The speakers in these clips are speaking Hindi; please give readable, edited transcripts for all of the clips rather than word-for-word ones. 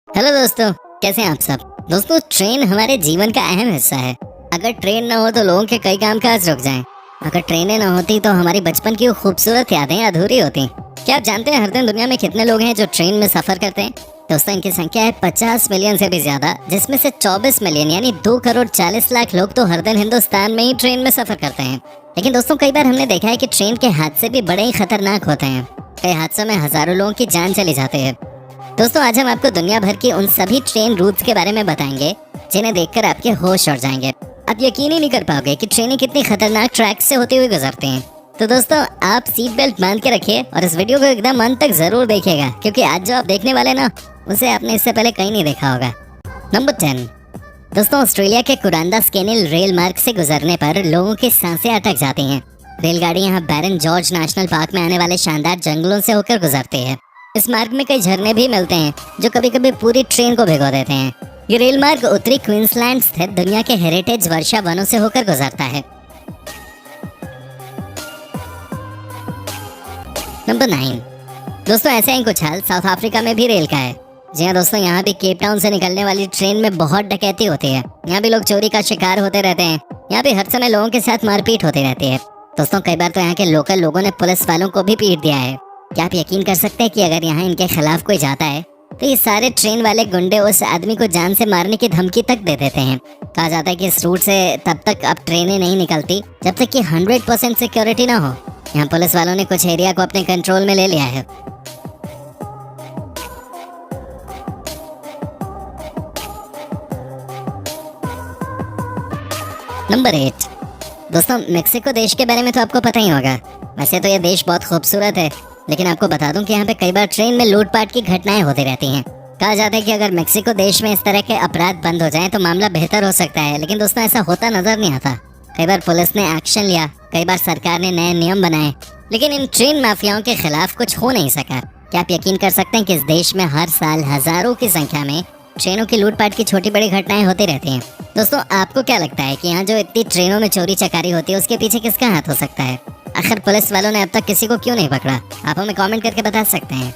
हेलो दोस्तों, कैसे हैं आप सब। दोस्तों, ट्रेन हमारे जीवन का अहम हिस्सा है। अगर ट्रेन ना हो तो लोगों के कई काम काज रुक जाएं। अगर ट्रेनें ना होती तो हमारी बचपन की वो खूबसूरत यादें अधूरी होती। क्या आप जानते हैं हर दिन दुनिया में कितने लोग हैं जो ट्रेन में सफर करते हैं? दोस्तों, इनकी संख्या है 50 मिलियन से भी ज्यादा, जिसमें से 24 मिलियन यानी 2 करोड़ 40 लाख लोग तो हर दिन हिंदुस्तान में ही ट्रेन में सफर करते हैं। लेकिन दोस्तों, कई बार हमने देखा है कि ट्रेन के हादसे भी बड़े ही खतरनाक होते हैं। कई हादसों में हजारों लोगों की जान चली जाती है। दोस्तों, आज हम आपको दुनिया भर की उन सभी ट्रेन रूट्स के बारे में बताएंगे जिन्हें देखकर आपके होश उड़ जाएंगे। आप यकीन ही नहीं कर पाओगे कि ट्रेनें कितनी खतरनाक ट्रैक से होती हुई गुजरती हैं। तो दोस्तों, आप सीट बेल्ट बांध के रखिए और इस वीडियो को एकदम अंत तक जरूर देखिएगा, क्योंकि आज जो आप देखने वाले ना, उसे आपने इससे पहले कहीं नहीं देखा होगा। नंबर 10। दोस्तों, ऑस्ट्रेलिया के कुरांदा स्केनिल रेल मार्ग से गुजरने पर लोगों की सांसें अटक जाती हैं। रेलगाड़ी यहाँ बैरन जॉर्ज नेशनल पार्क में आने वाले शानदार जंगलों से होकर गुजरती है। इस मार्ग में कई झरने भी मिलते हैं जो कभी कभी पूरी ट्रेन को भिगो देते हैं। ये रेल मार्ग उत्तरी क्वींसलैंड स्थित दुनिया के हेरिटेज वर्षा वनों से होकर गुजरता है। नंबर 9। दोस्तों, ऐसे ही कुछ हाल साउथ अफ्रीका में भी रेल का है। जी हाँ दोस्तों, यहाँ भी केप टाउन से निकलने वाली ट्रेन में बहुत डकैती होती है। यहाँ भी लोग चोरी का शिकार होते रहते हैं। यहाँ भी हर समय लोगों के साथ मारपीट होती रहती है। दोस्तों, कई बार तो यहाँ के लोकल लोगों ने पुलिस वालों को भी पीट दिया है। क्या आप यकीन कर सकते हैं कि अगर यहाँ इनके खिलाफ कोई जाता है तो ये सारे ट्रेन वाले गुंडे उस आदमी को जान से मारने की धमकी तक दे देते हैं। कहा जाता है कि इस रूट से तब तक अब ट्रेनें नहीं निकलती जब तक कि 100% सिक्योरिटी ना हो। यहाँ पुलिस वालों ने कुछ एरिया को अपने कंट्रोल में ले लिया है। नंबर 8। दोस्तों, मेक्सिको देश के बारे में तो आपको पता ही होगा। वैसे तो यह देश बहुत खूबसूरत है, लेकिन आपको बता दूं कि यहाँ पे कई बार ट्रेन में लूटपाट की घटनाएं होती रहती हैं। कहा जाता है कि अगर मेक्सिको देश में इस तरह के अपराध बंद हो जाएं तो मामला बेहतर हो सकता है, लेकिन दोस्तों ऐसा होता नजर नहीं आता। कई बार पुलिस ने एक्शन लिया, कई बार सरकार ने नए नियम बनाए, लेकिन इन ट्रेन माफियाओं के खिलाफ कुछ हो नहीं सका। क्या आप यकीन कर सकते हैं कि इस देश में हर साल हजारों की संख्या में ट्रेनों की लूटपाट की छोटी बड़ी घटनाएं होती रहती हैं। दोस्तों, आपको क्या लगता है कि यहाँ जो इतनी ट्रेनों में चोरी चकारी होती है उसके पीछे किसका हाथ हो सकता है? आखिर पुलिस वालों ने अब तक किसी को क्यों नहीं पकड़ा? आप हमें कमेंट करके बता सकते हैं।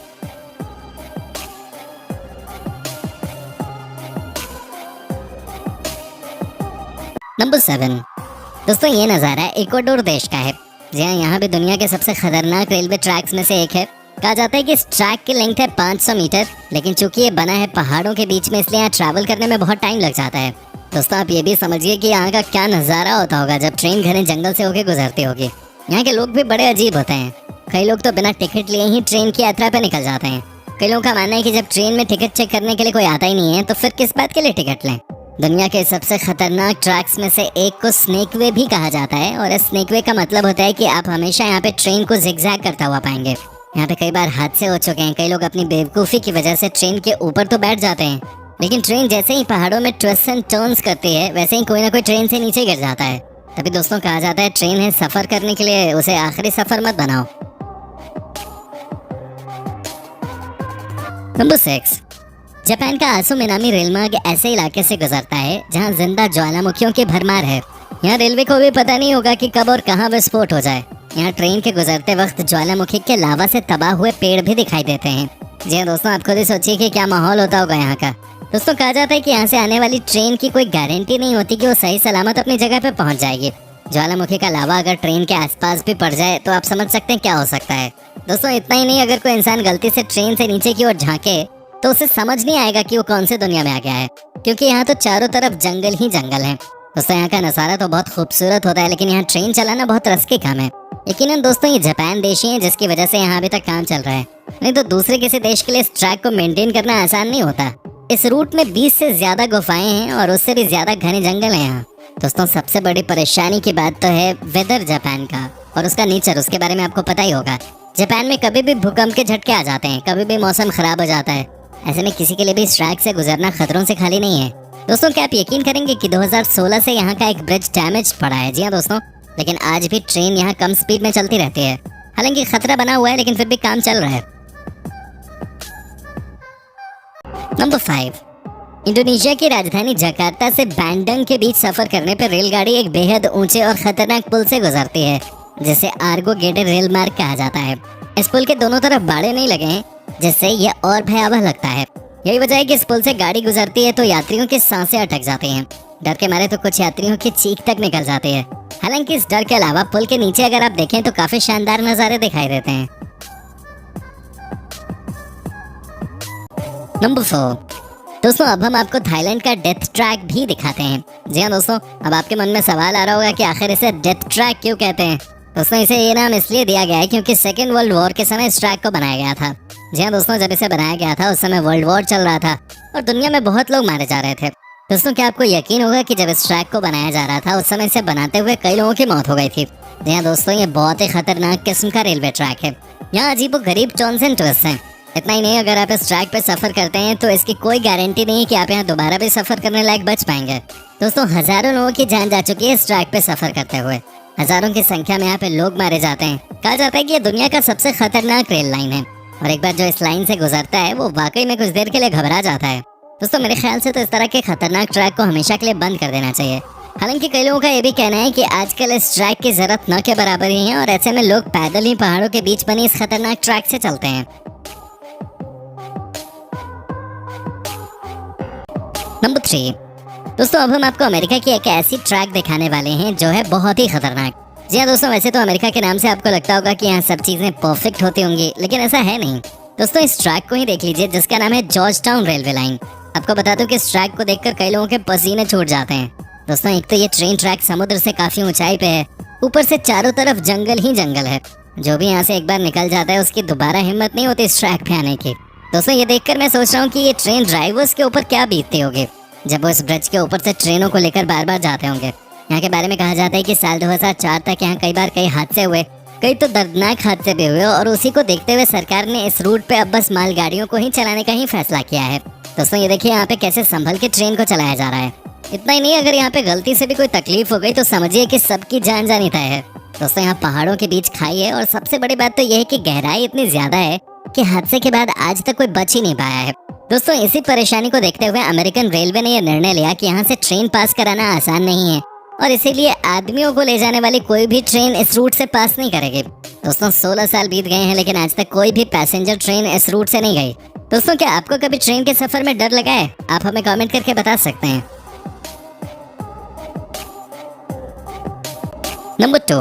नंबर 7। दोस्तों, ये नज़ारा इक्वाडोर देश का है। जी हाँ, यहाँ भी दुनिया के सबसे खतरनाक रेलवे ट्रैक्स में से एक है। कहा जाता है कि इस ट्रैक की लेंथ है 500 मीटर, लेकिन चूंकि ये बना है पहाड़ों के बीच में, इसलिए यहाँ ट्रैवल करने में बहुत टाइम लग जाता है। दोस्तों, आप ये भी समझिए कि यहाँ का क्या नज़ारा होता होगा जब ट्रेन घने जंगल से होकर गुजरती होगी। यहाँ के लोग भी बड़े अजीब होते हैं। कई लोग तो बिना टिकट लिए ही ट्रेन की यात्रा पे निकल जाते हैं। कई लोगों का मानना है कि जब ट्रेन में टिकट चेक करने के लिए कोई आता ही नहीं है तो फिर किस बात के लिए टिकट लें। दुनिया के सबसे खतरनाक ट्रैक्स में से एक को स्नेक वे भी कहा जाता है, और इस स्नेक वे का मतलब होता है कि आप हमेशा यहाँ पे ट्रेन को जिगजैग करता हुआ पाएंगे। यहाँ पे कई बार हादसे हो चुके हैं। कई लोग अपनी बेवकूफ़ी की वजह से ट्रेन के ऊपर तो बैठ जाते हैं, लेकिन ट्रेन जैसे ही पहाड़ों में ट्विस्ट एंड टर्न्स करती है वैसे ही कोई ना कोई ट्रेन से नीचे गिर जाता है। तभी दोस्तों, कहा जाता है ट्रेन है सफर करने के लिए, उसे आखिरी सफर मत बनाओ। नंबर 6। जापान का आसु मिनामी रेल मार्ग ऐसे इलाके से गुजरता है जहां जिंदा ज्वालामुखियों की भरमार है। यहाँ रेलवे को भी पता नहीं होगा कि कब और कहां विस्फोट हो जाए। यहाँ ट्रेन के गुजरते वक्त ज्वालामुखी के लावा से तबाह हुए पेड़ भी दिखाई देते हैं। जी हाँ दोस्तों, आप खुद ही सोचिए कि क्या माहौल होता होगा यहाँ का। दोस्तों, कहा जाता है कि यहाँ से आने वाली ट्रेन की कोई गारंटी नहीं होती कि वो सही सलामत अपनी जगह पे पहुँच जाएगी। ज्वालामुखी का लावा अगर ट्रेन के आसपास भी पड़ जाए तो आप समझ सकते हैं क्या हो सकता है। दोस्तों, इतना ही नहीं, अगर कोई इंसान गलती से ट्रेन से नीचे की ओर झांके तो उसे समझ नहीं आएगा कि वो कौन से दुनिया में आ गया है, क्योंकि यहाँ तो चारों तरफ जंगल ही जंगल है। दोस्तों, यहाँ का नज़ारा तो बहुत खूबसूरत होता है, लेकिन यहाँ ट्रेन चलाना बहुत रिस्की काम है। यकीनन दोस्तों, ये जापान देश ही है जिसकी वजह से यहाँ अभी तक काम चल रहा है, नहीं तो दूसरे किसी देश के लिए इस ट्रैक को मेंटेन करना आसान नहीं होता। इस रूट में 20 से ज्यादा गुफाएं हैं और उससे भी ज्यादा घने जंगल हैं यहाँ। दोस्तों, सबसे बड़ी परेशानी की बात तो है वेदर जापान का और उसका नेचर, उसके बारे में आपको पता ही होगा। जापान में कभी भी भूकंप के झटके आ जाते हैं, कभी भी मौसम खराब हो जाता है। ऐसे में किसी के लिए भी इस ट्रैक से गुजरना खतरों से खाली नहीं है। दोस्तों, क्या आप यकीन करेंगे कि 2016 से यहाँ का एक ब्रिज डैमेज पड़ा है। जी हाँ दोस्तों, लेकिन आज भी ट्रेन यहाँ कम स्पीड में चलती रहती है। हालांकि खतरा बना हुआ है, लेकिन फिर भी काम चल रहा है। नंबर 5। इंडोनेशिया की राजधानी जकार्ता से बैंडंग के बीच सफर करने पर रेलगाड़ी एक बेहद ऊंचे और खतरनाक पुल से गुजरती है, जिसे आर्गो गेटेड रेल मार्ग कहा जाता है। इस पुल के दोनों तरफ बाड़े नहीं लगे हैं, जिससे यह और भयावह लगता है। यही वजह है कि इस पुल से गाड़ी गुजरती है तो यात्रियों की सांसें अटक जाती हैं। डर के मारे तो कुछ यात्रियों की चीख तक निकल जाती है। हालांकि इस डर के अलावा पुल के नीचे अगर आप देखें तो काफी शानदार नज़ारे दिखाई देते हैं। नंबर 4। दोस्तों अब हम आपको थाईलैंड का डेथ ट्रैक भी दिखाते हैं। जी हाँ दोस्तों, अब आपके मन में सवाल आ रहा होगा कि आखिर इसे डेथ ट्रैक क्यों कहते हैं। दोस्तों इसे ये नाम इसलिए दिया गया है क्योंकि सेकेंड वर्ल्ड वॉर के समय इस ट्रैक को बनाया गया था। जी हाँ दोस्तों, जब इसे बनाया गया था उस समय वर्ल्ड वॉर चल रहा था और दुनिया में बहुत लोग मारे जा रहे थे। दोस्तों क्या आपको यकीन होगा कि जब इस ट्रैक को बनाया जा रहा था उस समय इसे बनाते हुए कई लोगों की मौत हो गई थी। जी हाँ दोस्तों, ये बहुत ही खतरनाक किस्म का रेलवे ट्रैक है। यहाँ अजीबोगरीब टर्न्स एंड ट्विस्ट हैं। इतना ही नहीं, अगर आप इस ट्रैक पे सफर करते हैं तो इसकी कोई गारंटी नहीं है कि आप यहाँ दोबारा भी सफर करने लायक बच पाएंगे। दोस्तों हजारों लोगों की जान जा चुकी है इस ट्रैक पे सफर करते हुए। हजारों की संख्या में यहाँ पे लोग मारे जाते हैं। कहा जाता है कि ये दुनिया का सबसे खतरनाक रेल लाइन है और एक बार जो इस लाइन से गुजरता है वो वाकई में कुछ देर के लिए घबरा जाता है। दोस्तों मेरे ख्याल से तो इस तरह के खतरनाक ट्रैक को हमेशा के लिए बंद कर देना चाहिए। हालांकि कई लोगों का ये भी कहना है कि आजकल इस ट्रैक की जरूरत न के बराबर ही है और ऐसे में लोग पैदल ही पहाड़ों के बीच बनी इस खतरनाक ट्रैक से चलते हैं। नंबर 3। दोस्तों अब हम आपको अमेरिका की एक ऐसी ट्रैक दिखाने वाले हैं जो है बहुत ही खतरनाक। जी हाँ दोस्तों, वैसे तो अमेरिका के नाम से आपको लगता होगा कि यहाँ सब चीजें परफेक्ट होती होंगी, लेकिन ऐसा है नहीं। दोस्तों इस ट्रैक को ही देख लीजिए जिसका नाम है जॉर्ज टाउन रेलवे लाइन। आपको बता दूं कि इस ट्रैक को देखकर कई लोगों के पसीने छूट जाते हैं। दोस्तों एक तो ये ट्रेन ट्रैक समुद्र से काफी ऊंचाई पे है, ऊपर से चारों तरफ जंगल ही जंगल है। जो भी यहाँ से एक बार निकल जाता है उसकी दोबारा हिम्मत नहीं होती इस ट्रैक पे आने की। दोस्तों ये देखकर मैं सोच रहा हूँ कि ये ट्रेन ड्राइवर्स के ऊपर क्या बीतती होगी जब वो इस ब्रिज के ऊपर से ट्रेनों को लेकर बार बार जाते होंगे। यहाँ के बारे में कहा जाता है कि साल 2004 तक यहाँ कई बार कई हादसे हुए, कई तो दर्दनाक हादसे भी हुए और उसी को देखते हुए सरकार ने इस रूट पे अब बस मालगाड़ियों को ही चलाने का ही फैसला किया है। दोस्तों ये देखिए यहाँ पे कैसे संभल के ट्रेन को चलाया जा रहा है। इतना ही नहीं, अगर यहाँ पे गलती से भी कोई तकलीफ हो गई तो समझिए कि सबकी जान जानी तय है। दोस्तों यहाँ पहाड़ों के बीच खाई है और सबसे बड़ी बात तो यह है कि गहराई इतनी ज्यादा है कि हादसे के बाद आज तक कोई बच ही नहीं पाया है। दोस्तों इसी परेशानी को देखते हुए अमेरिकन रेलवे ने यह निर्णय लिया कि यहाँ से ट्रेन पास कराना आसान नहीं है और इसीलिए आदमियों को ले जाने वाली कोई भी ट्रेन इस रूट से पास नहीं करेगी। दोस्तों 16 साल बीत गए हैं लेकिन आज तक कोई भी पैसेंजर ट्रेन इस रूट से नहीं गई। दोस्तों क्या आपको कभी ट्रेन के सफर में डर लगा है? आप हमें कमेंट करके बता सकते हैं। नंबर 2।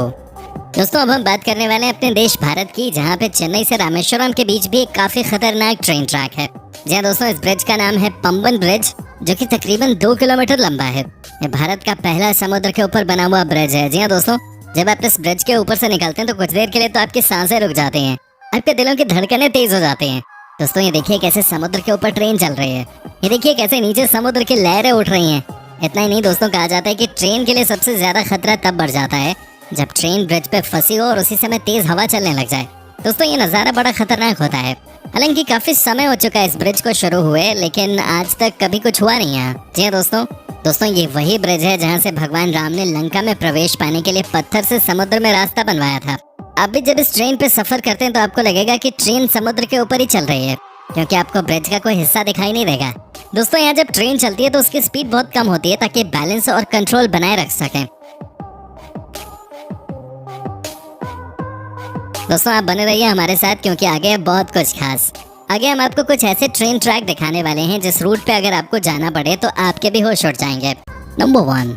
दोस्तों अब हम बात करने वाले हैं अपने देश भारत की, जहाँ पे चेन्नई से रामेश्वरम के बीच भी एक काफी खतरनाक ट्रेन ट्रैक है। जी हाँ दोस्तों, इस ब्रिज का नाम है पंबन ब्रिज, जो कि तकरीबन 2 किलोमीटर लंबा है। ये भारत का पहला समुद्र के ऊपर बना हुआ ब्रिज है। जी हाँ दोस्तों, जब आप इस ब्रिज के ऊपर से निकलते हैं तो कुछ देर के लिए तो आपकी सांसें रुक जाती हैं, आपके दिलों की धड़कनें तेज हो जाती हैं। दोस्तों ये देखिए कैसे समुद्र के ऊपर ट्रेन चल रही है, ये देखिए कैसे नीचे समुद्र की लहरें उठ रही हैं। इतना ही नहीं दोस्तों, कहा जाता है कि ट्रेन के लिए सबसे ज्यादा खतरा तब बढ़ जाता है जब ट्रेन ब्रिज पे फंसी हो और उसी समय तेज हवा चलने लग जाए। दोस्तों ये नज़ारा बड़ा खतरनाक होता है। हालांकि काफी समय हो चुका है इस ब्रिज को शुरू हुए, लेकिन आज तक कभी कुछ हुआ नहीं है। जी हाँ दोस्तों ये वही ब्रिज है जहाँ से भगवान राम ने लंका में प्रवेश पाने के लिए पत्थर से समुद्र में रास्ता बनवाया था। आप भी जब इस ट्रेन पे सफर करते हैं तो आपको लगेगा कि ट्रेन समुद्र के ऊपर ही चल रही है, क्योंकि आपको ब्रिज का कोई हिस्सा दिखाई नहीं देगा। दोस्तों यहाँ जब ट्रेन चलती है तो उसकी स्पीड बहुत कम होती है ताकि बैलेंस और कंट्रोल बनाए रख सकें। दोस्तों आप बने रहिए हमारे साथ क्योंकि आगे है बहुत कुछ खास। आगे हम आपको कुछ ऐसे ट्रेन ट्रैक दिखाने वाले हैं जिस रूट पे अगर आपको जाना पड़े तो आपके भी होश उड़ जाएंगे। नंबर 1।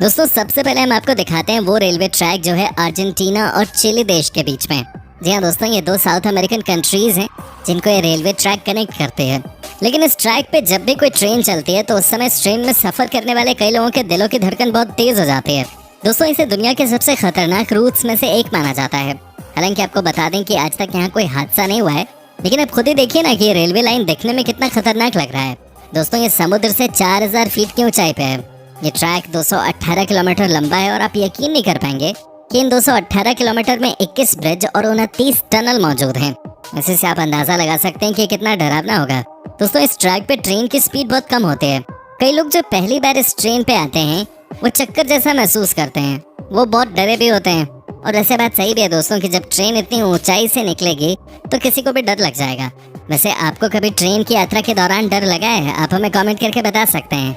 दोस्तों सबसे पहले हम आपको दिखाते हैं वो रेलवे ट्रैक जो है अर्जेंटीना और चिली देश के बीच में। जी हाँ दोस्तों, ये 2 साउथ अमेरिकन कंट्रीज हैं जिनको ये रेलवे ट्रैक कनेक्ट करते हैं। लेकिन इस ट्रैक पे जब भी कोई ट्रेन चलती है तो उस समय इस ट्रेन में सफर करने वाले कई लोगों के दिलों की धड़कन बहुत तेज हो जाती है। दोस्तों इसे दुनिया के सबसे खतरनाक रूट्स में से एक माना जाता है। हालांकि आपको बता दें कि आज तक यहाँ कोई हादसा नहीं हुआ है, लेकिन आप खुद ही देखिए ना कि ये रेलवे लाइन देखने में कितना खतरनाक लग रहा है। दोस्तों ये समुद्र से 4000 फीट की ऊंचाई पे है। ये ट्रैक 218 किलोमीटर लंबा है और आप यकीन नहीं कर पाएंगे कि इन 218 किलोमीटर में 21 ब्रिज और 29 टनल मौजूद हैं। इसी से आप अंदाजा लगा सकते हैं कि कितना डरावना होगा। दोस्तों इस ट्रैक पे ट्रेन की स्पीड बहुत कम होती है। कई लोग जो पहली बार इस ट्रेन पे आते हैं वो चक्कर जैसा महसूस करते हैं, वो बहुत डरे भी होते हैं। और ऐसे बात सही भी है दोस्तों कि जब ट्रेन इतनी ऊंचाई से निकलेगी तो किसी को भी डर लग जाएगा। वैसे आपको कभी ट्रेन की यात्रा के दौरान डर लगा है? आप हमें कमेंट करके बता सकते हैं।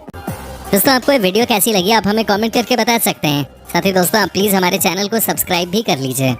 दोस्तों आपको ये वीडियो कैसी लगी आप हमें कमेंट करके बता सकते हैं। साथ ही दोस्तों आप प्लीज़ हमारे चैनल को सब्सक्राइब भी कर लीजिए।